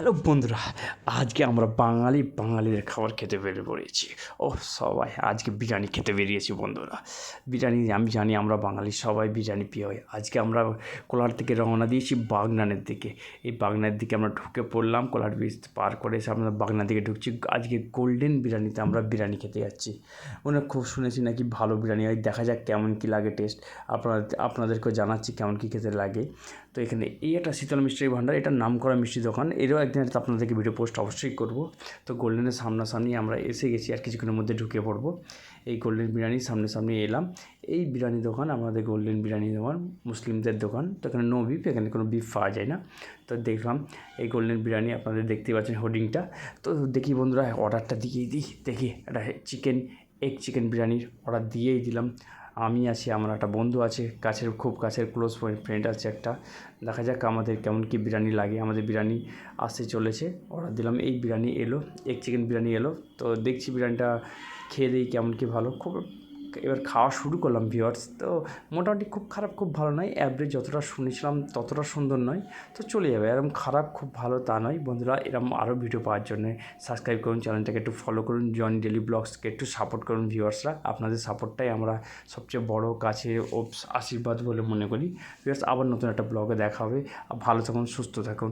Hello বন্ধুরা, আজকে আমরা বাঙালিদের খাবার খেতে বেরিয়ে পড়েছি। সবাই আজকে বিরিয়ানি খেতে বেরিয়েছি বন্ধুরা। বিরিয়ানি আমি জানি আমরা বাঙালি সবাই বিরিয়ানি প্রিয় হয়। আজকে আমরা কোলাঘাট থেকে রওনা দিয়েছি বাগনানের দিকে। এই বাগনার দিকে আমরা ঢুকে পড়লাম, কোলাঘাট ব্রিজ পার করে এসে আমরা বাগনার দিকে ঢুকছি। আজকে গোল্ডেন বিরিয়ানিতে আমরা বিরিয়ানি খেতে যাচ্ছি। খুব শুনেছি নাকি ভালো বিরিয়ানি হয়, দেখা যাক কেমন কী লাগে টেস্ট। আপনাদেরকেও জানাচ্ছি কেমন কী খেতে লাগে। তো এখানে এই একটা শীতল মিষ্টির ভাণ্ডার, এটা নামকরা মিষ্টি দোকান। এরও একদিন আপনাদেরকে ভিডিও পোস্ট অবশ্যই করব। তো গোল্ডেনের সামনাসামনি আমরা এসে গেছি, আর কিছুক্ষণের মধ্যে ঢুকে পড়বো। এই গোল্ডেন বিরিয়ানির সামনাসামনি এলাম। এই বিরিয়ানি দোকান আমাদের গোল্ডেন বিরিয়ানি দোকান, মুসলিমদের দোকান। তো এখানে নো বিফ, এখানে কোনো বিফ পাওয়া যায় না। তো দেখলাম এই গোল্ডেন বিরিয়ানি, আপনাদের দেখতে পাচ্ছেন হোর্ডিংটা। তো দেখি বন্ধুরা, অর্ডারটা দিয়েই দিই। দেখি একটা এগ চিকেন বিরিয়ানির অর্ডার দিয়েই দিলাম। আমি আছি, আমার একটা বন্ধু আছে, খুব কাছের ক্লোজ ফ্রেন্ড আছে একটা। দেখা যাক আমাদের কেমন কী বিরিয়ানি লাগে। আমাদের বিরিয়ানি আসতে চলেছে, অর্ডার দিলাম, এই বিরিয়ানি এলো, এগ চিকেন বিরিয়ানি এলো। তো দেখছি বিরিয়ানিটা খেয়ে দিই কেমন কী ভালো। এবার খাওয়া শুরু করলাম ভিউয়ার্স। তো মোটামুটি খুব খারাপ খুব ভালো নয়, অ্যাভারেজ যতটা শুনেছিলাম ততটা সুন্দর নয়। তো চলে যাবে, এরকম খারাপ খুব ভালো তা নয় বন্ধুরা। এরকম আরও ভিডিও পাওয়ার জন্য সাবস্ক্রাইব করুন, চ্যানেলটাকে একটু ফলো করুন, জনি ডেলি ব্লগসকে একটু সাপোর্ট করুন ভিউয়ার্সরা। আপনাদের সাপোর্টটাই আমরা সবচেয়ে বড় কাছে আশীর্বাদ বলে মনে করি। ভিউয়ার্স, আবার নতুন একটা ব্লগে দেখা হবে। ভালো থাকুন, সুস্থ থাকুন।